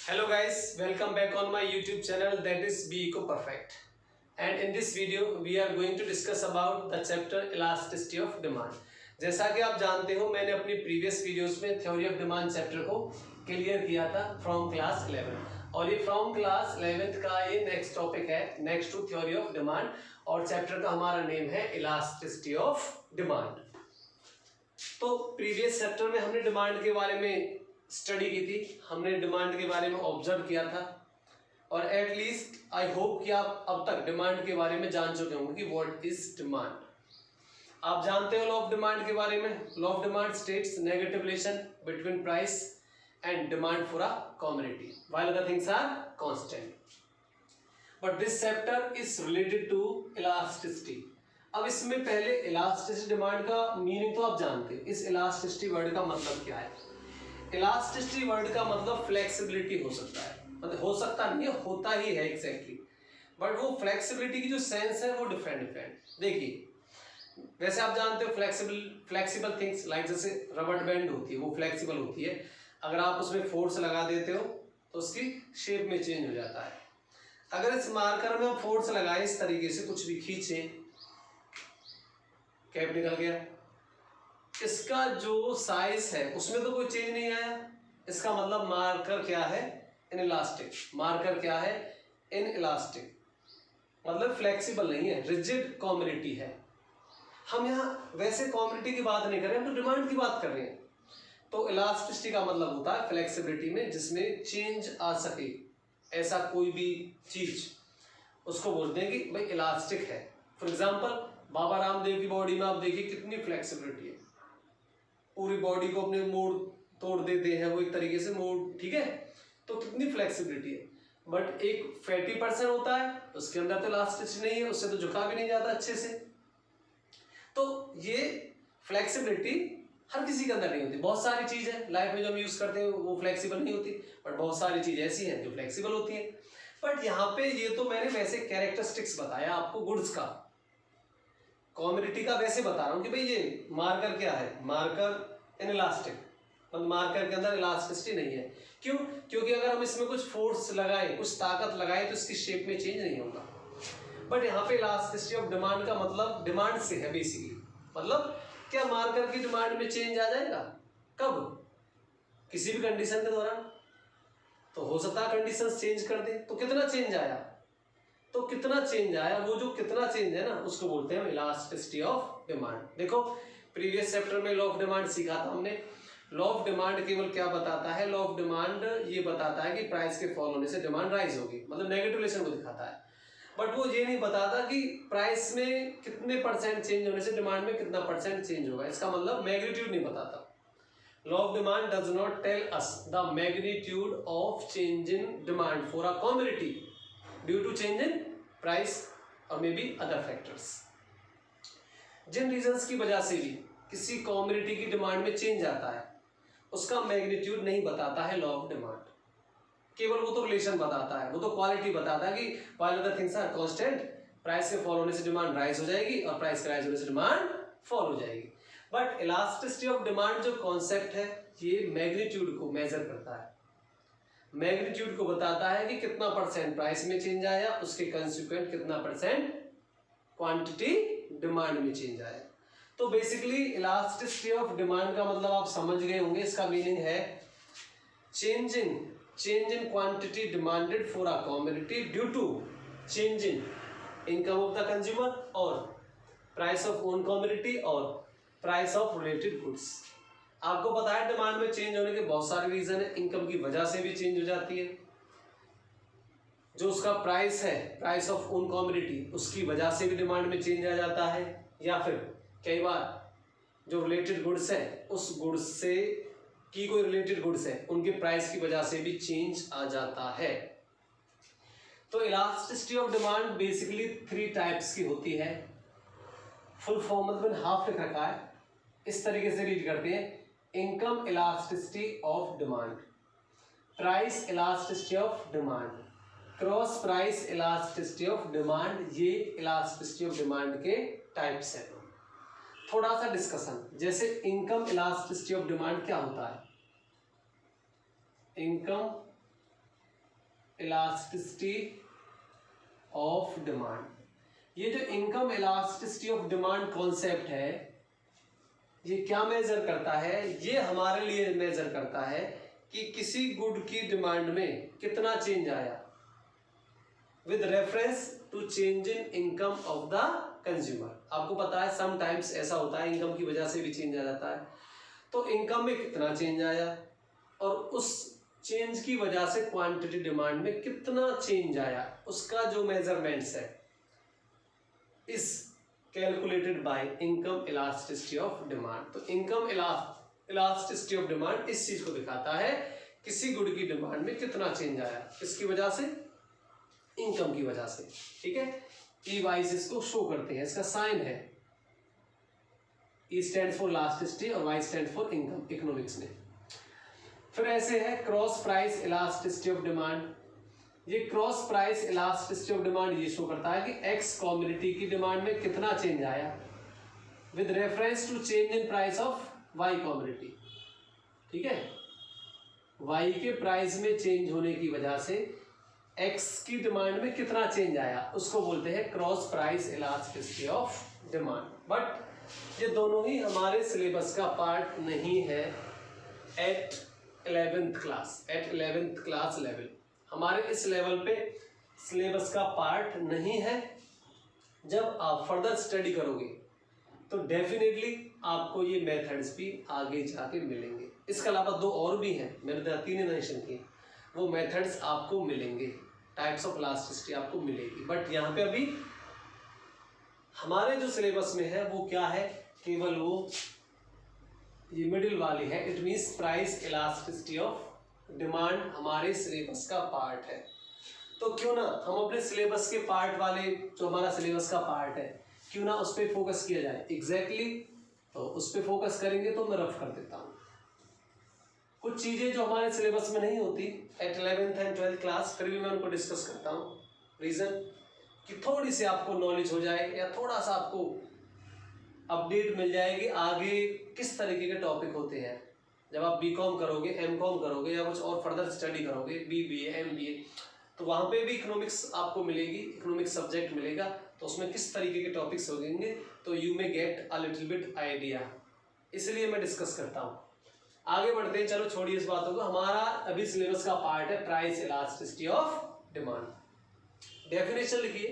Hello guys, welcome back on my YouTube channel, that is Be Eco Perfect. And in this video we are going to discuss about the chapter elasticity of demand. जैसा कि आप जानते हो मैंने अपनी previous videos में theory of demand chapter को clear किया था फ्रॉम क्लास 11 और ये फ्रॉम क्लास 11th का ये नेक्स्ट टॉपिक है, next to theory of demand, और चैप्टर का हमारा नेम है इलास्टिसिटी ऑफ डिमांड। तो प्रीवियस चैप्टर में हमने डिमांड के बारे में स्टडी की थी, हमने डिमांड के बारे में ऑब्जर्व किया था और एटलीस्ट आई होप कि आप अब तक डिमांड के बारे में जान चुके होंगे कि व्हाट इज डिमांड। आप जानते हो लॉ ऑफ डिमांड के बारे में। Law of demand states negative relation between price and demand for a commodity while other things are constant, but this chapter is related to elasticity. अब इसमें पहले elasticity demand का मीनिंग तो आप जानते हो, इस इलास्टिसिटी वर्ड का मतलब क्या है। इलास्टिसिटी वर्ड का मतलब फ्लेक्सिबिलिटी हो सकता है, मतलब हो सकता नहीं है, होता ही है एग्जैक्टली, बट वो फ्लेक्सिबिलिटी की जो सेंस है वो डिफरेंट। देखिए वैसे आप जानते हो फ्लेक्सिबल थिंग्स लाइक जैसे रबर बैंड होती है, वो फ्लेक्सिबल होती है, अगर आप उसमें फोर्स लगा देते हो तो उसकी शेप में चेंज हो जाता है। अगर इस मार्कर में हम फोर्स लगाए इस तरीके से कुछ भी खींचे, कैप निकल गया, इसका जो साइज है उसमें तो कोई चेंज नहीं आया। इसका मतलब मार्कर क्या है, इनइलास्टिक। मार्कर क्या है, इनइलास्टिक, मतलब फ्लेक्सिबल नहीं है, रिजिड कमोडिटी है। हम यहाँ वैसे कमोडिटी की बात नहीं कर रहे हैं, हम तो डिमांड की बात कर रहे हैं। तो इलास्टिसिटी का मतलब होता है फ्लेक्सिबिलिटी में जिसमें चेंज आ सके, ऐसा कोई भी चीज, उसको बोलते हैं कि भाई इलास्टिक है। फॉर एग्जाम्पल बाबा रामदेव की बॉडी में आप देखिए कितनी फ्लेक्सिबिलिटी है, पूरी बॉडी को अपने मोड़ तोड़ देते हैं वो एक तरीके से मोड़, ठीक है, तो कितनी फ्लेक्सिबिलिटी है। बट एक फैटी पर्सन होता है उसके अंदर तो इलास्टिसिटी नहीं है, उससे तो झुका भी नहीं जाता अच्छे से। तो ये फ्लेक्सिबिलिटी हर किसी के अंदर नहीं होती। बहुत सारी चीज है लाइफ में जो हम यूज करते हैं वो फ्लेक्सिबल नहीं होती, बट बहुत सारी चीज ऐसी हैं जो फ्लेक्सिबल होती हैं। बट यहाँ पे ये तो मैंने वैसे कैरेक्टरिस्टिक्स बताया आपको गुड्स का, कमोडिटी का वैसे बता रहा हूँ कि भाई ये मार्कर क्या है, मार्कर इनइलास्टिक, मतलब मार्कर के अंदर इलास्टिसिटी नहीं है। क्यों? क्योंकि अगर हम इसमें कुछ फोर्स लगाएं, कुछ ताकत लगाएं तो इसकी शेप में चेंज नहीं होगा। बट यहाँ पे इलास्टिसिटी ऑफ डिमांड का मतलब डिमांड से है बेसिकली, मतलब क्या मार्कर की डिमांड में चेंज आ जाएगा, कब, किसी भी कंडीशन के दौरान। तो हो सकता है कंडीशन चेंज कर दे, तो कितना चेंज आया, तो कितना चेंज आया, वो जो कितना चेंज है ना उसको बोलते हैं इलास्टिसिटी ऑफ डिमांड। देखो प्रीवियस चैप्टर में लॉ ऑफ डिमांड सीखा था हमने। लॉ ऑफ डिमांड केवल क्या बताता है, लॉ ऑफ डिमांड ये बताता है कि प्राइस के फॉल होने से डिमांड राइज होगी, मतलब नेगेटिव रिलेशन को दिखाता है। बट वो ये नहीं बताता कि प्राइस में कितने परसेंट चेंज होने से डिमांड में कितना परसेंट चेंज होगा, इसका मतलब मैग्नीट्यूड नहीं बताता। Law of demand does not tell us the magnitude of change in demand for a commodity due to change in price और मे बी अदर फैक्टर्स। जिन रीजंस की वजह से भी किसी कमोडिटी की डिमांड में चेंज आता है उसका मैग्नीट्यूड नहीं बताता है लॉ ऑफ डिमांड, केवल वो तो रिलेशन बताता है, वो तो क्वालिटी बताता है कि while other things are constant, price के फॉल होने से डिमांड राइज हो जाएगी और प्राइस के राइज होने से डिमांड फॉल हो जाएगी। बट इलास्टिसिटी ऑफ डिमांड जो कॉन्सेप्ट है ये मैग्नीट्यूड को मेजर करता है, मैग्नीट्यूड को बताता है कि कितना परसेंट प्राइस में चेंज आया, उसके कंसिक्वेंट कितना परसेंट क्वांटिटी डिमांड में चेंज आया। तो बेसिकली इलास्टिसिटी ऑफ डिमांड का मतलब आप समझ गए होंगे, इसका मीनिंग है change in quantity demanded for a commodity due to change in income of the consumer और प्राइस ऑफ ओन कमोडिटी और प्राइस ऑफ रिलेटेड गुड्स। आपको पता है डिमांड में चेंज होने के बहुत सारे रीजन है, इनकम की वजह से भी चेंज हो जाती है, जो उसका प्राइस है प्राइस ऑफ ओन कमोडिटी उसकी वजह से भी डिमांड में चेंज आ जाता है, या फिर कई बार जो रिलेटेड गुड्स है उस गुड्स से की कोई रिलेटेड गुड्स है उनके प्राइस की वजह से भी चेंज आ जाता है। तो elasticity of demand basically 3 types की होती है। फुल फॉर्म में हाफ लिख रखा है, इस तरीके से रीड करते हैं, income elasticity of demand, price elasticity of demand, cross price elasticity of demand. ये इलास्टिसिटी ऑफ डिमांड के टाइप्स हैं। थोड़ा सा डिस्कशन, जैसे इनकम इलास्टिसिटी ऑफ डिमांड क्या होता है, इनकम इलास्टिसिटी ऑफ डिमांड। ये जो income elasticity of demand concept है, ये क्या मेजर करता है? ये हमारे लिए मेजर करता है कि किसी गुड की डिमांड में कितना चेंज आया with reference to change in income of the consumer. आपको पता है समटाइम्स ऐसा होता है, इनकम की वजह से भी चेंज आ जाता है। तो इनकम में कितना चेंज आया और उस चेंज की वजह से क्वांटिटी डिमांड में कितना चेंज आया, उसका जो मेजरमेंट्स है इस calculated by income elasticity of demand. तो इनकम इलास्टिसिटी ऑफ डिमांड इस चीज को दिखाता है किसी गुड की डिमांड में कितना चेंज आया, किसकी वजह से? इनकम की वजह से। ठीक है, ई वाइज इसको शो करते हैं, इसका साइन है, ई स्टैंड फॉर इलास्टिसिटी और Y stand for income economics में। फिर ऐसे है cross price elasticity of demand. ये cross price elasticity of demand ये शो करता है कि एक्स कमोडिटी की डिमांड में कितना चेंज आया with reference to change in price of Y commodity. ठीक है, वाई के प्राइस में चेंज होने की वजह से एक्स की डिमांड में कितना चेंज आया, उसको बोलते हैं cross price elasticity of demand. But ये दोनों ही हमारे सिलेबस का पार्ट नहीं है एट 11th क्लास लेवल। हमारे इस लेवल पे सिलेबस का पार्ट नहीं है। जब आप फर्दर स्टडी करोगे तो डेफिनेटली आपको ये मेथड्स भी आगे जाके मिलेंगे। इसके अलावा दो और भी हैं, मैंने 3 मेंशन किए, वो मेथड्स आपको मिलेंगे, टाइप्स ऑफ इलास्टिसिटी आपको मिलेगी। बट यहाँ पे अभी हमारे जो सिलेबस में है वो क्या है, केवल वो ये मिडिल वाली है, it means price elasticity of demand हमारे सिलेबस का पार्ट है। तो क्यों ना हम अपने सिलेबस के पार्ट वाले, जो हमारा सिलेबस का पार्ट है, क्यों ना उस पर फोकस किया जाए। एग्जैक्टली तो उस पर फोकस करेंगे तो मैं रफ कर देता हूँ कुछ चीज़ें जो हमारे सिलेबस में नहीं होती eight 11th and 12th class, फिर भी मैं उनको डिस्कस करता हूँ। रीज़न कि थोड़ी सी आपको नॉलेज हो जाए या थोड़ा सा आपको अपडेट मिल जाएगी आगे किस तरीके के टॉपिक होते हैं। जब आप बीकॉम करोगे, एमकॉम करोगे या कुछ और फर्दर स्टडी करोगे, बीबीए, एमबीए, तो वहाँ पे भी इकोनॉमिक्स आपको मिलेगी, इकोनॉमिक्स सब्जेक्ट मिलेगा, तो उसमें किस तरीके के टॉपिक्स होंगे तो you may get a little bit idea, इसलिए मैं डिस्कस करता हूँ। आगे बढ़ते हैं, चलो छोड़िए इस बातों को। हमारा अभी सिलेबस का पार्ट है price elasticity of demand. Definition लिखिए।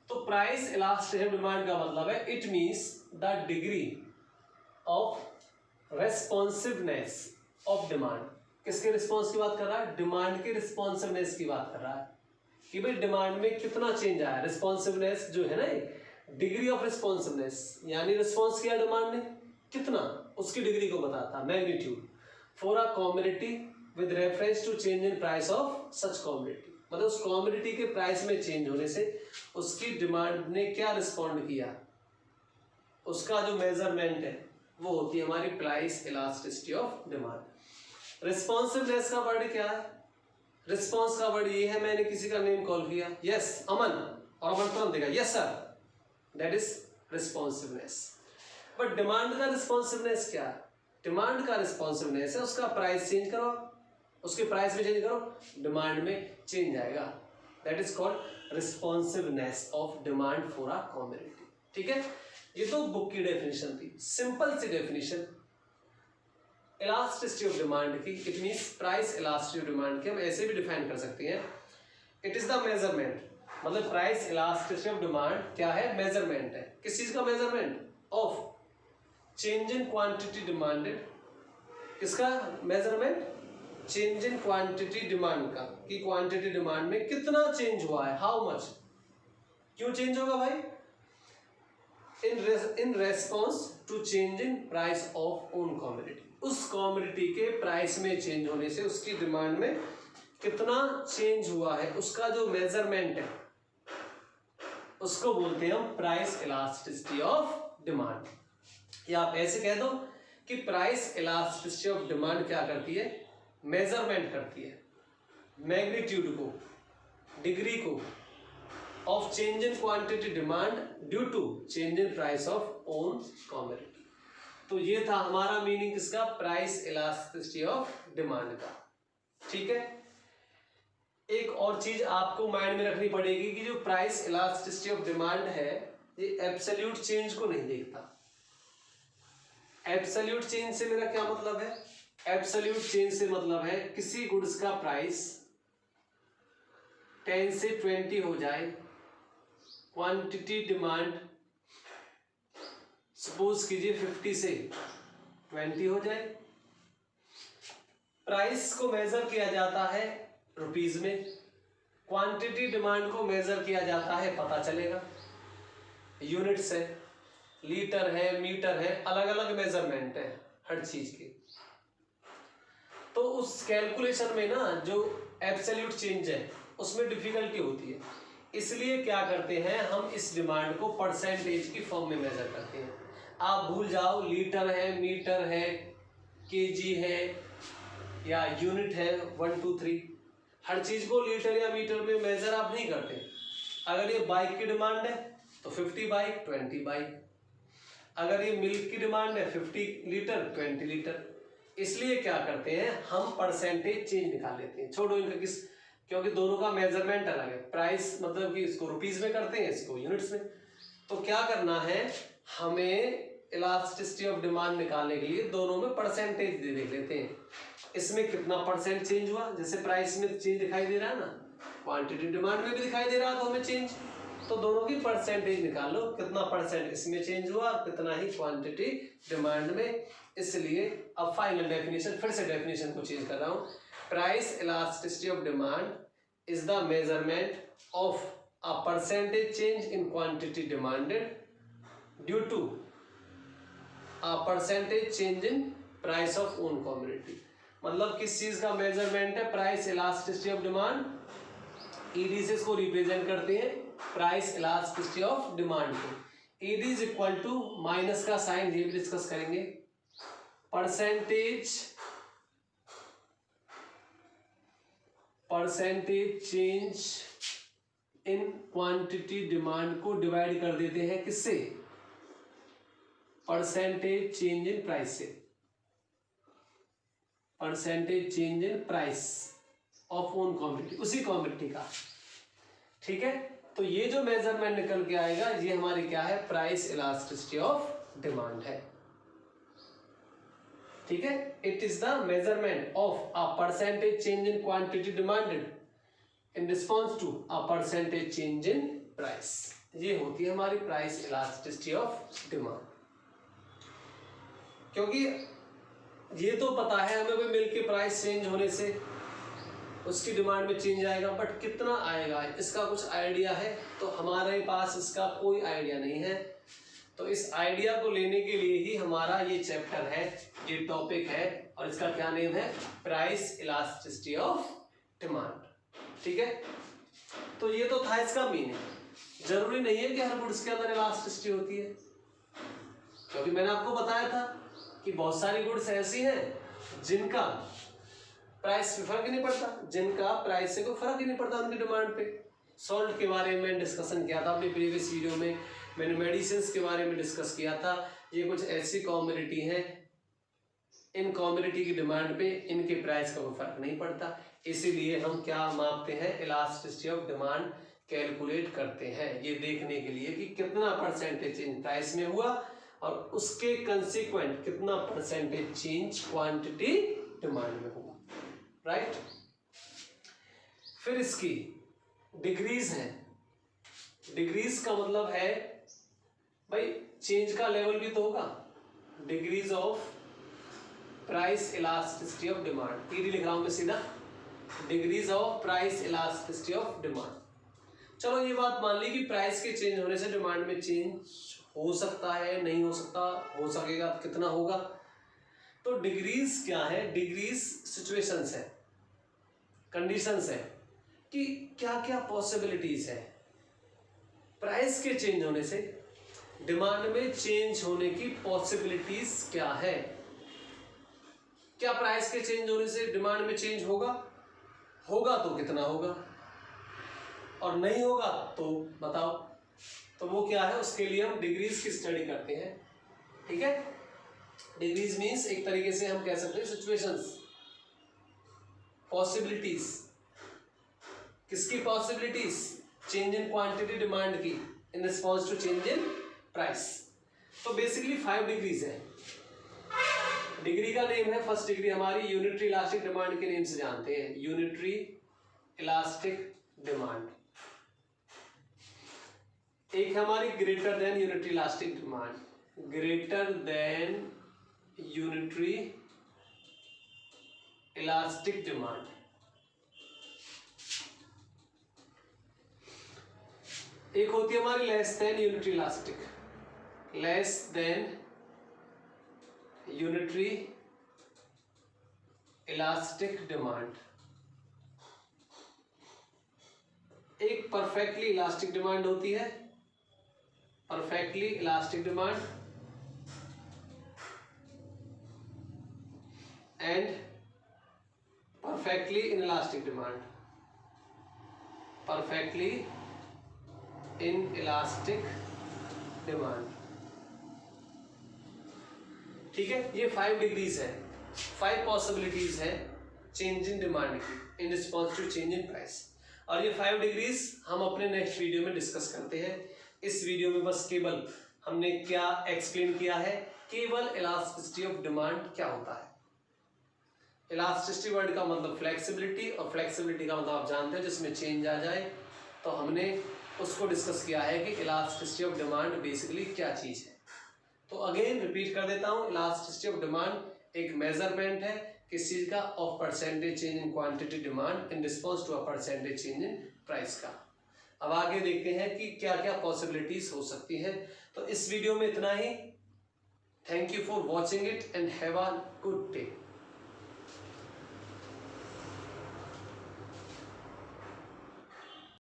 तो प्राइस इलास्टिसिटी ऑफ डिमांड का मतलब है it means the degree of responsiveness of demand. किसके रिस्पॉन्स की बात कर रहा है? डिमांड के रिस्पॉन्सिवनेस की बात कर रहा है कि भाई डिमांड में कितना चेंज आया। रिस्पॉन्सिवनेस जो है ना, डिग्री ऑफ रिस्पॉन्सिवनेस, यानी रिस्पॉन्स किया डिमांड ने कितना, उसकी डिग्री को बताता, magnitude for a commodity with reference to change in price of such commodity. मतलब उस कमोडिटी के प्राइस में चेंज होने से उसकी डिमांड ने क्या रिस्पॉन्ड किया, उसका जो मेजरमेंट है वो होती है हमारी price elasticity of demand. Responsiveness का वर्ड क्या है? रिस्पॉन्स का वर्ड ये है, मैंने किसी का नेम कॉल किया, यस अमन, और अमन तुरंत देगा yes sir, that is responsiveness. But demand का रिस्पॉन्सिवनेस क्या है? डिमांड का रिस्पॉन्सिवनेस है उसका प्राइस चेंज करो, उसके प्राइस में चेंज करो, डिमांड में चेंज आएगा, that is called responsiveness of demand for a commodity. ठीक है, ये तो बुक की डेफिनेशन थी, सिंपल सी डेफिनेशन इलास्टिसिटी ऑफ डिमांड की। It means price elasticity of demand की हम ऐसे भी डिफाइन कर सकते हैं, इट इज द मेजरमेंट। मतलब प्राइस इलास्टिसिटी ऑफ डिमांड क्या है? मेजरमेंट है। किस चीज का measurement? Of change in quantity demanded. किसका measurement? Change in quantity demand का, कि क्वांटिटी डिमांड में कितना चेंज हुआ है, हाउ मच। क्यों चेंज होगा भाई? In response to change in price of own commodity. उस कमोडिटी के प्राइस में चेंज होने से उसकी डिमांड में कितना चेंज हुआ है, उसका जो मेजरमेंट है उसको बोलते हैं हम प्राइस इलास्टिसिटी ऑफ डिमांड। या आप ऐसे कह दो कि प्राइस इलास्टिसिटी ऑफ डिमांड क्या करती है? मेजरमेंट करती है मैग्नीट्यूड को, डिग्री को of change in quantity demand due to change in price of own commodity. तो ये था हमारा मीनिंग किसका? प्राइस इलास्टिसिटी ऑफ डिमांड का। ठीक है, एक और चीज आपको माइंड में रखनी पड़ेगी कि जो प्राइस इलास्टिसिटी ऑफ डिमांड है ये एब्सोल्यूट चेंज को नहीं देखता। एब्सोल्यूट चेंज से मेरा क्या मतलब है? एब्सोल्यूट चेंज से मतलब है किसी गुड्स का प्राइस 10 से 20 हो जाए, क्वांटिटी डिमांड सपोज कीजिए 50 से 20 हो जाए। प्राइस को मेजर किया जाता है रुपीज में, क्वांटिटी डिमांड को मेजर किया जाता है, पता चलेगा यूनिट्स है, लीटर है, मीटर है, अलग अलग मेजरमेंट है हर चीज के। तो उस कैलकुलेशन में ना जो एब्सोल्यूट चेंज है उसमें डिफिकल्टी होती है, इसलिए क्या करते हैं हम इस डिमांड को परसेंटेज की फॉर्म में मेजर करते हैं। आप भूल जाओ लीटर है, मीटर है, केजी है या यूनिट है 1 2 3, हर चीज को लीटर या मीटर में मेजर आप नहीं करते। अगर ये बाइक की डिमांड है तो 50 बाइक 20 बाइक, अगर ये मिल्क की डिमांड है 50 लीटर 20 लीटर। इसलिए क्या करते हैं हम परसेंटेज चेंज निकाल लेते हैं। छोड़ो इनका किस, क्योंकि दोनों का मेजरमेंट अलग है। प्राइस मतलब कि इसको रुपीज में करते हैं, इसको यूनिट्स में। तो क्या करना है हमें इलास्टिसिटी ऑफ डिमांड निकालने के लिए दोनों में परसेंटेज देख लेते हैं। इसमें कितना परसेंट चेंज हुआ, जैसे प्राइस में चेंज दिखाई दे रहा है ना, क्वांटिटी डिमांड में भी दिखाई दे रहा है तो हमें चेंज, तो दोनों की परसेंटेज निकाल लो, कितना परसेंट इसमें चेंज हुआ और कितना ही क्वांटिटी डिमांड में। इसलिए अब फाइनल डेफिनेशन, फिर से डेफिनेशन को चेंज कर रहा हूं। Price elasticity of demand is the measurement of a percentage change in quantity demanded due to a percentage change in price of own commodity. मतलब किस चीज का मेजरमेंट है? Price elasticity of demand, ED से इसको रिप्रेजेंट करते हैं price elasticity of demand को। ED is equal to minus का साइन, ये भी डिस्कस करेंगे, percentage change in quantity demand को डिवाइड कर देते हैं किससे? परसेंटेज चेंज इन प्राइस से, percentage change in price of own commodity, उसी कमोडिटी का। ठीक है, तो ये जो मेजरमेंट निकल के आएगा ये हमारी क्या है? प्राइस इलास्टिसिटी ऑफ डिमांड है। ठीक है, it is the measurement of a percentage change in quantity demanded in response to a percentage change in price. ये होती है हमारी प्राइस इलास्टिसिटी ऑफ डिमांड। क्योंकि ये तो पता है हमें भी मिल्क के प्राइस चेंज होने से उसकी डिमांड में चेंज आएगा, बट कितना आएगा इसका कुछ आइडिया है? तो हमारे पास इसका कोई आइडिया नहीं है। तो इस आइडिया को लेने के लिए ही हमारा ये चैप्टर है, ये टॉपिक है, और इसका क्या नेम है? Price elasticity of demand. ठीक है, तो ये तो था इसका मीनिंग। जरूरी नहीं है कि हर गुड्स के अंदर इलास्टिसिटी होती है, क्योंकि मैंने आपको बताया था कि बहुत सारी गुड्स ऐसी हैं जिनका प्राइस पे फर्क ही नहीं पड़ता, जिनका प्राइस से कोई फर्क ही नहीं पड़ता उनकी डिमांड पे। सॉल्ट के बारे में डिस्कशन किया था अपनी प्रीवियस वीडियो में, मैंने मेडिसिन के बारे में डिस्कस किया था। ये कुछ ऐसी कमोडिटी हैं, इन कमोडिटी की डिमांड पे इनके प्राइस का कोई फर्क नहीं पड़ता, इसीलिए हम क्या मापते हैं? इलास्टिसिटी ऑफ डिमांड कैलकुलेट करते हैं, ये देखने के लिए कि कितना परसेंटेज चेंज प्राइस में हुआ और उसके कंसिक्वेंट कितना परसेंटेज चेंज क्वांटिटी डिमांड में हुआ। राइट, फिर इसकी डिग्रीज हैं। डिग्रीज का मतलब है भाई चेंज का लेवल भी तो होगा। Degrees of price elasticity of demand, ED लिख रहा हूं मैं सीधा, degrees of price elasticity of demand. चलो ये बात मान ली कि प्राइस के चेंज होने से डिमांड में चेंज हो सकता है, नहीं हो सकता, हो सकेगा तो कितना होगा। तो डिग्रीज क्या है? डिग्रीज सिचुएशंस है, कंडीशंस है कि क्या क्या पॉसिबिलिटीज है प्राइस के चेंज होने से, डिमांड में चेंज होने की पॉसिबिलिटीज क्या है। क्या प्राइस के चेंज होने से डिमांड में चेंज होगा? होगा तो कितना होगा, और नहीं होगा तो बताओ। तो वो क्या है? उसके लिए हम डिग्रीज की स्टडी करते हैं। ठीक है, डिग्रीज मीन्स एक तरीके से हम कह सकते हैं सिचुएशंस, पॉसिबिलिटीज। किसकी possibilities? Change in quantity demand की in response to change in price. तो बेसिकली 5 डिग्रीज है। डिग्री का नेम है, फर्स्ट डिग्री हमारी यूनिटरी इलास्टिक डिमांड के नेम से जानते हैं, यूनिटरी इलास्टिक डिमांड। एक हमारी greater than unitary elastic demand, greater than unitary elastic demand. एक होती है हमारी less than unitary elastic, less than unitary elastic demand. एक परफेक्टली इलास्टिक डिमांड होती है, perfectly elastic demand, and perfectly inelastic demand, perfectly inelastic demand। ठीक है, ये 5 डिग्रीज है, 5 पॉसिबिलिटीज है चेंज इन डिमांड की in response to change in price. और ये 5 डिग्रीज हम अपने नेक्स्ट वीडियो में डिस्कस करते हैं। इस वीडियो में बस केवल हमने क्या एक्सप्लेन किया है, केवल इलास्टिसिटी ऑफ डिमांड क्या होता है। इलास्टिसिटी वर्ड का मतलब फ्लेक्सिबिलिटी, और फ्लेक्सिबिलिटी का मतलब आप जानते हैं जिसमें चेंज आ जाए। तो हमने उसको डिस्कस किया है कि इलास्टिसिटी ऑफ डिमांड बेसिकली क्या चीज़ है। तो अगेन रिपीट कर देता हूँ, इलास्टिसिटी ऑफ डिमांड एक मेजरमेंट है किस चीज़ का, of percentage change in quantity demand in response to a percentage change in price का। अब आगे देखते हैं कि क्या क्या पॉसिबिलिटीज हो सकती हैं। तो इस वीडियो में इतना ही। Thank you for watching it and have a good day.